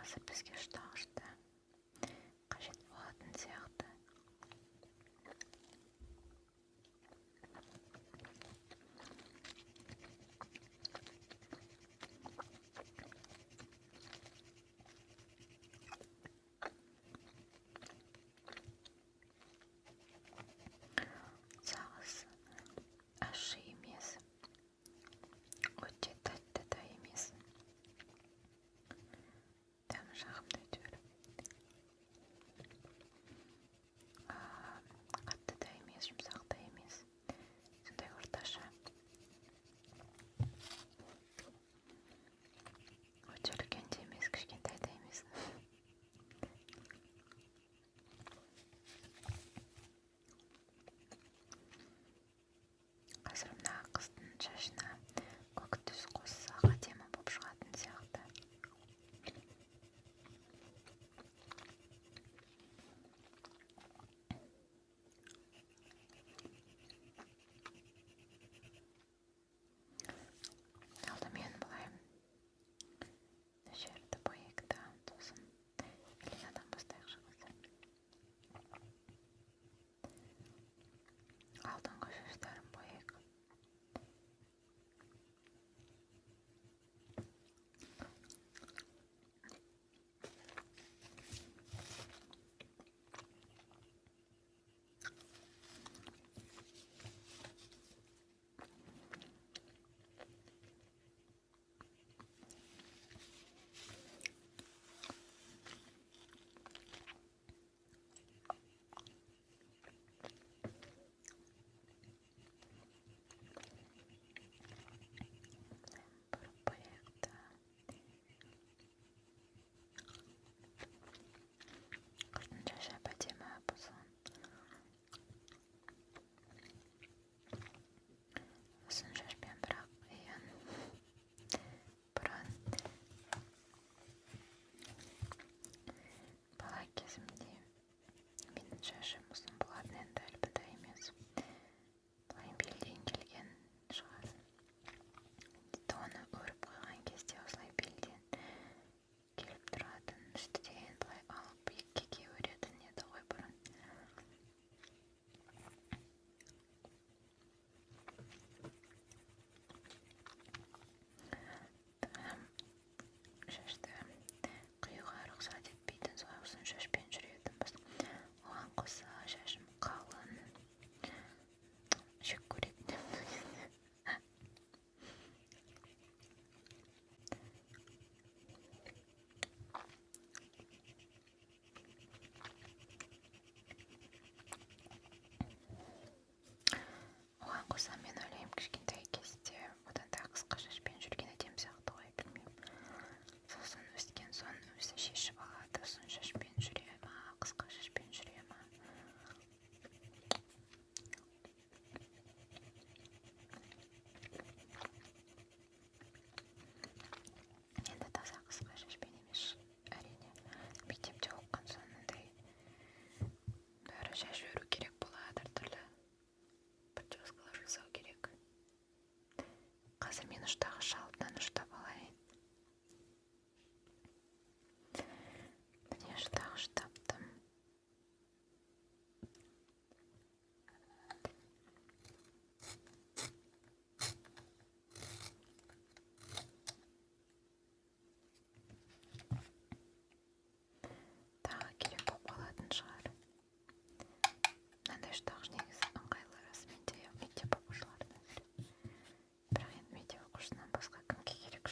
қазір бізге ұштағышты қажет болатын сияқты. Сағыз ащы емес, өте тәтті да емес. Дәмі жағымды әйтеуір. Қатты да емес, жұмсақ та емес. Сондай орташа. Өте үлкен де емес, кішкентай да емес. Қазір мына қыздың шашына көк түс қоссақ әдемі болып шығатын сияқты. Алдымен былай жерді бояйық та, сосын линадан бастайықшы қазір. Алдыңғы шаштарын бояйық. Бұрып бояйық та. Қыздың шашы әп-әдемі бұзылған. Ұзын шашпен бірақ бұрын бала кезімде менің шашым ұзын болатын, енді әлі бұндай емес. Былай белден келген шығар. Оны өріп қойған кезде осылай белден келіп тұратын, үстіден былай алып екіге өретін еді ғой бұрын. Шашты қиюға рұқсат етпейтін, солай ұзын шашпен жүретінбіз. Оған қоса шашым қалың, жек көретін. Оған қоса мен ойлаймын, кішкентай кезде одан да қысқа шашпен жүрген әдемі сияқты ғой, білмеймін. Сосын өскен соң өзі шешіп алады, ұзын шашпен жүре ма, қысқа шашпен жүре ма. Енді таза қысқа шашпен емес, әрине. Мектепте оқыған соң мындай бәрі шаш өру керек болады, әртүрлі прическалар жасау керек. Қазір мен ұштағыш шалымнан ұштап алайын. Міне ұштағыш таптым. Тағы керек болып қалатын шығар. Мынандай ұштағыш негізі ыңғайлы расымен де мектеп оқушыларына. Бірақ енді мектеп оқушысынан басқа кімге керек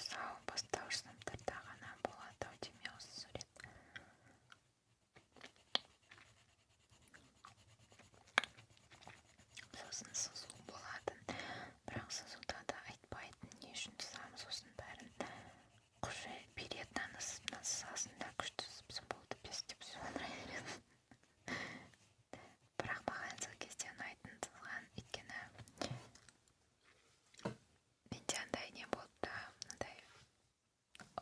болса бастауыш сыныптарда ғана болады ау деймін осы сурет. Сосын сызу болатын, бірақ сызуда да айтпайтын, не үшін сызамыз сосын бәрін. Құжы беретін анысына сызасын да күшті сызыпсың болды бес деп соңыра береді. Бірақ маған сол кезде ұнайтын сызған, өйткені менде андай не болды да, мынандай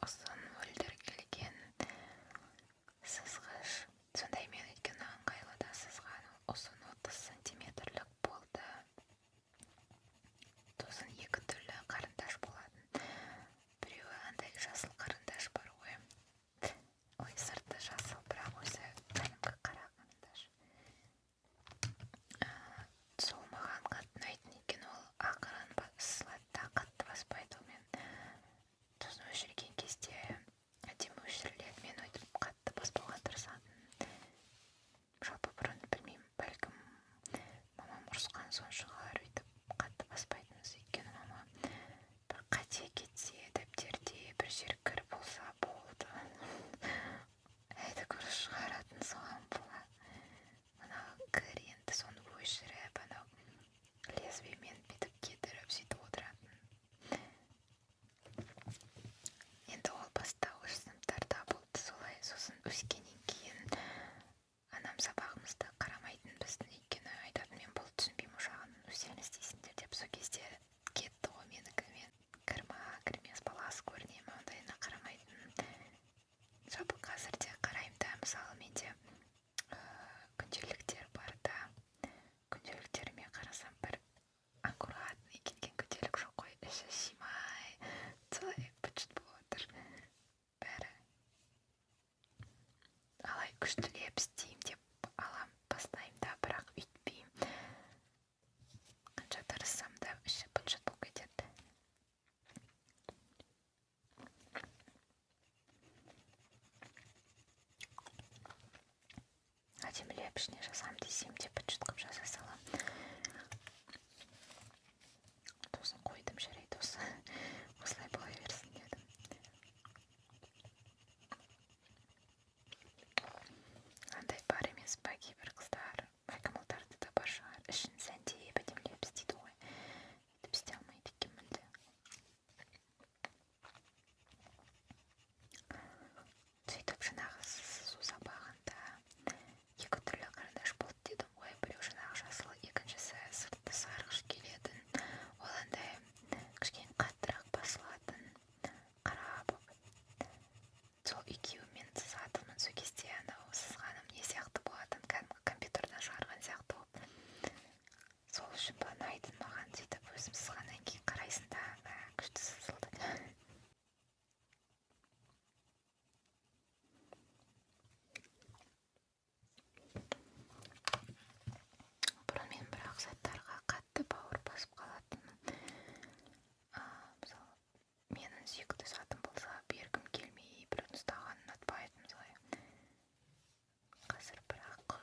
ұзын мөлдір келген сызғыш. Сондай мен өйткені ыңғайлы да сызған, ұзын 30 сантиметрлік болды. Сосын екі түрлі қарындаш болатын. Біреуі андай жасыл қарындаш бар ғой. Ой, сырты жасыл, бірақ өзі кәдімгі қара қарындаш. Сол маған қатты ұнайтын екен, ол ақырын сызылады да қатты баспайды. Мен сосын өшірген кезде әдемі өшіріледі, мен өйтіп қатты баспауға тырысатын. Жалпы бұрын білмеймін, бәлкім мамам ұрысқан соң шығар, өйтіп қатты баспайтынбыз. Өйткені мама бір қате кетсе дәптерде бір жер кір болса болды, әйтеуір шығаратын соған бола. Мына кір енді соны өшіріп, анау лезвиемен бүйтіп кетіріп сөйтіп отыратын. Енді ол бастауыш сыныптарда болды солай. Сосын өскеннен кейін анам сабағымызды қарамайтын біздің, өйткені айтатын, мен бұл түсінбеймін, ошағын өздеріңіз істейсіңдер деп. Сол кезде кетті ғой менікі, мен кірмес баласы көрінемін, ондайына қарамайтын. Жалпы қазір де қараймын да, мысалы менде күнделіктер бар да, күнделіктеріме қарасам бір аккуратный келген күнделік жоқ қой, іші шимай солай быт-шыт болып отыр бәрі. Алай күштілеп істеймін деп алам, бастаймын да, бірақ үйтпеймін. Қанша тырыссам да іші быт-шыт болып кетеді. Әдемілеп ішіне жазам десем де быт-шыт қылып жаза салам. Сосын қойдым, жарайды осылай бола берсін дедім. Андай бар емес па кейбір қыздар, бәлкім ұлдарда да бар шығар, ішін сәндеп әдемілеп істейді ғой. Өйтіп істей алмайды екен мүлде. Сөйтіп жаңағы сызу сабағында екі түрлі қарындаш болды дедім ғой. Біреу жаңағы жасыл, екіншісі сыртты сарғыш келетін. Ол андай кішкене қаттырақ басылатын, қара болып. Сол екеуімен сызатынмын. Сол кезде анау сызғаным не сияқты болатын, кәдімгі компьютерден шығарған сияқты болып. Сол үшін ба ұнайтын маған, сөйтіп өзім сызғаннан кейін қарайсың да, күшті сызылды. Бұрын мен бірақ заттарға қатты бауыр басып қалатынмын. Мысалы, менің сүйікті затым болса, бергім келмей, біреудің ұстағанын ұнатпайтын солай. Қазір бірақ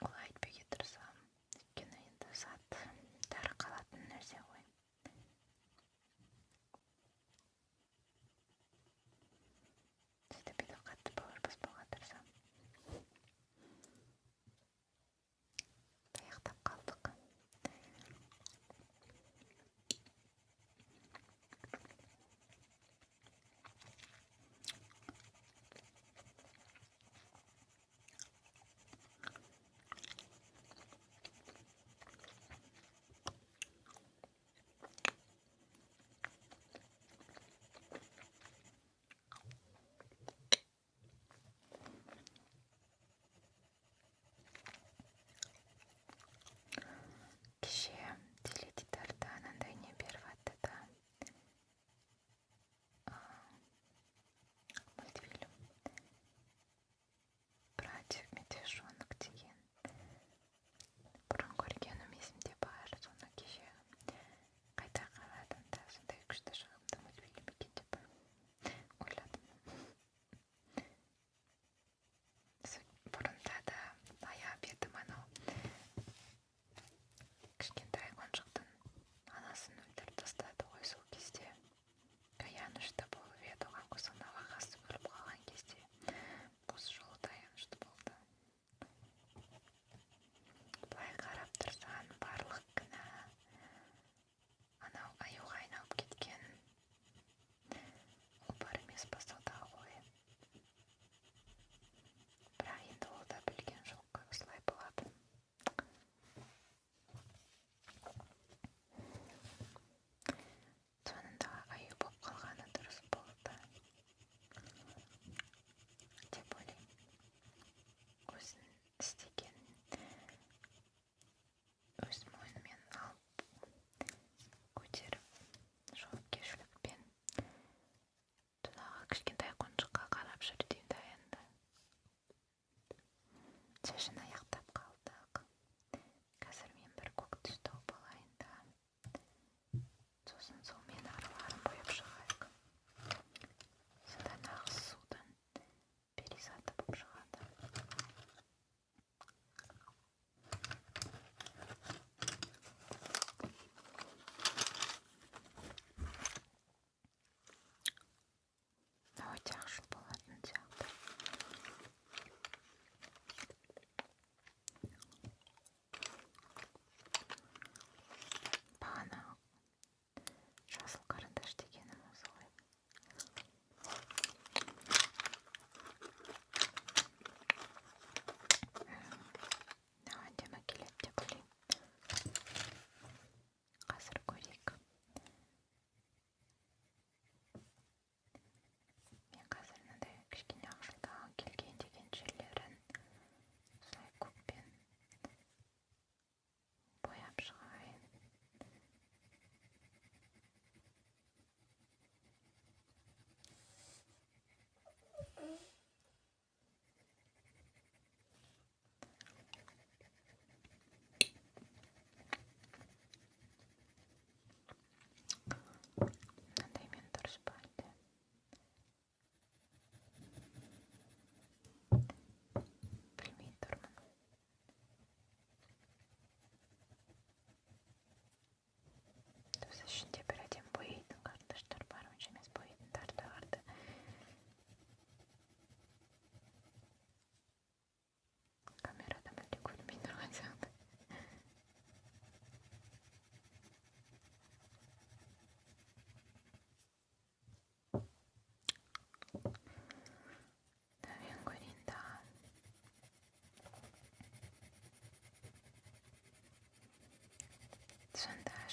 олай айтпауға тырысамын, өйткені енді зат дәрі қалатын нәрсе ғой. Сөйтіп үйде қатты бауыр баспауға тырысамын. Аяқтап қалдық.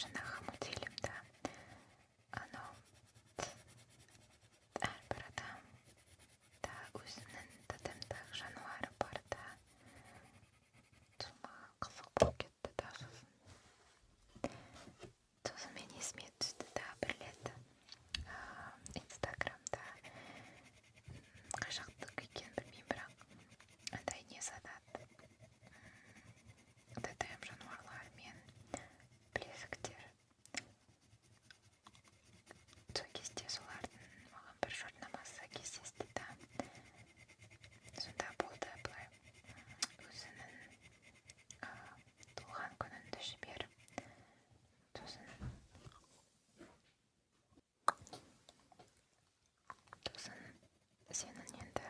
жаңағы мультфильмда анау әрбір адамда өзінің тотемдік жануары бар да, сол маған қызық болып кетті да, сосын мен есіме түсті да бір рет инстаграмда қай жақтікі екенін білмеймін, бірақ андай не сатады, тотем жануарлар мен білезіктер. Сол кезде солардың маған бір жарнамасы кездесті да, сонда болды былай өзінің туған күніңді жіберіп, сосын сенің енді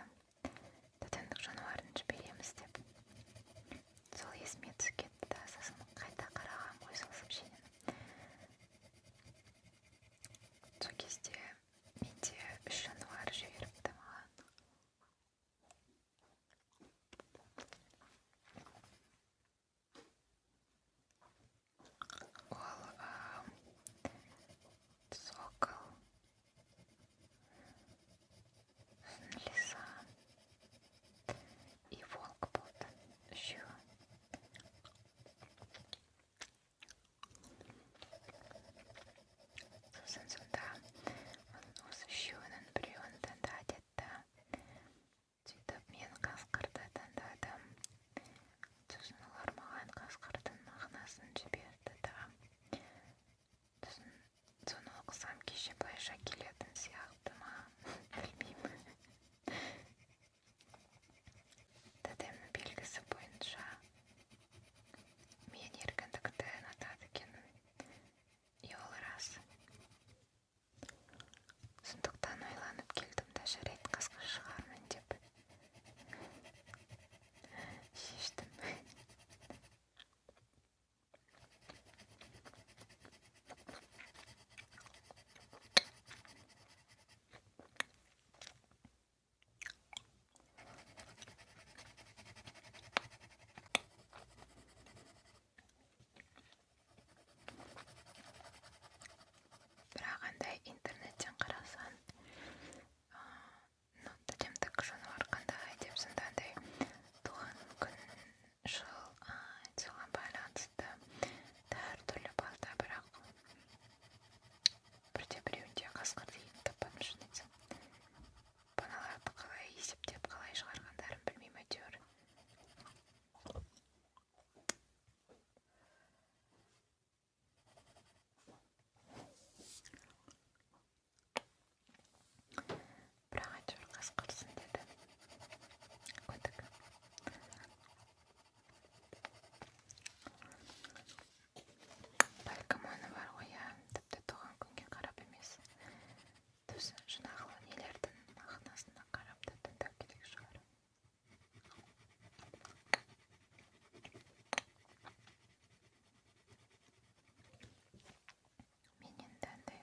тотемдік жануарын жібереміз деп, сол есіме түсіп кетті да, сосын қайта қарағам ғой сол сообщениені. Сол кезде менде 3 жануар жіберіпті маған. Ол сокол, лиса и волк болды, үшеуі. Сосын сонда осы үшеуінің біреуін таңда деді. Сөйтіп мен қасқырды таңдадым. Сосын олар маған қасқырдың мағынасын жіберді да. Сосын соны оқысам кеше былайша келетін сияқты ма, білмеймін. Тотемнің белгісі бойынша мен еркіндікті ұнатады екенмін. И ол рас. Сондықтан ойланып келдім да, жарайды қасқыр шығармын деп шештім. Бірақ андай интернеттен қарасам, тотемдік жануар қандай деп, сонда андай туған күн, жыл, соған байланысты әртүрлі бар да, бірақ бірде біреуінде қасқыр деген таппадым, шын айтсам. Балаларды қалай есептеп, қалай шығарғандарын білмеймін, әйтеуір. Бірақ әйтеуір қасқырсын деді. Көндік. Бәлкім оны бар ғой, тіпті туған күнге қарап емес, жаңағы нелердің мағынасына қарап та таңдау керек шығар. Мен енді андай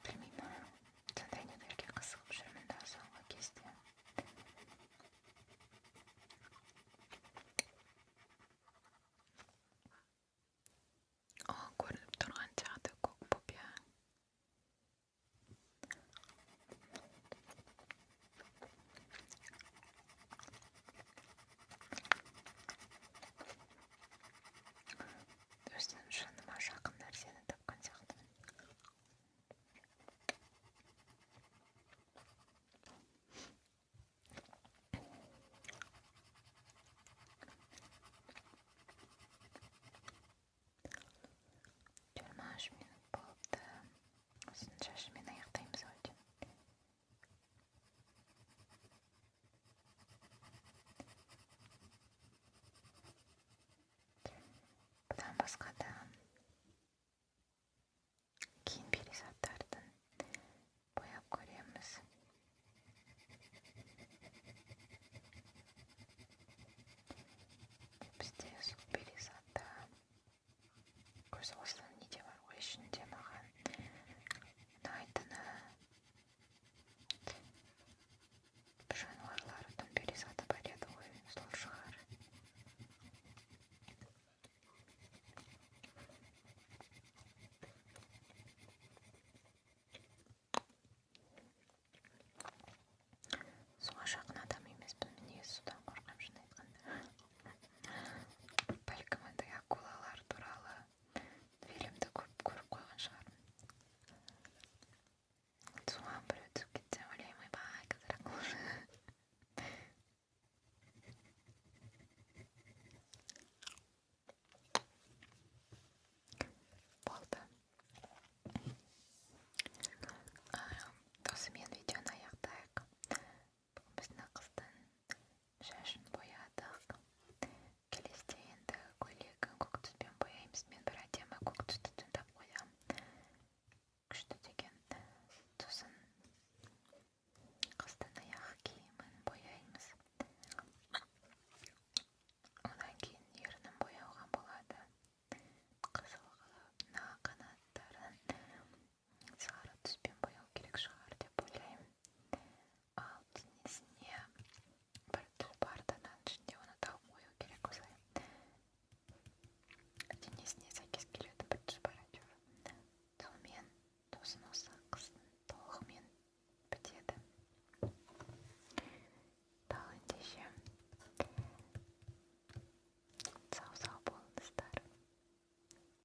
білмеймін, сондай нелерге қызығып жүрмін да соңғы кезде. Көрініп тұрған сияқты көк бопия. Өзінің жаныма жақын нәрсені тапқан сияқтымын. Жиырма үш минут болыпты. Осынша шымен аяқтаймыз ау деймін. Бұдан басқа да кейін перизаттардың бояп көреміз. Бізде сол перизатта көз осы неде бар ғой, ішінде маған ұнайтыны жануарлардың перизаты бар еді ғой, сол шығар. көк түсті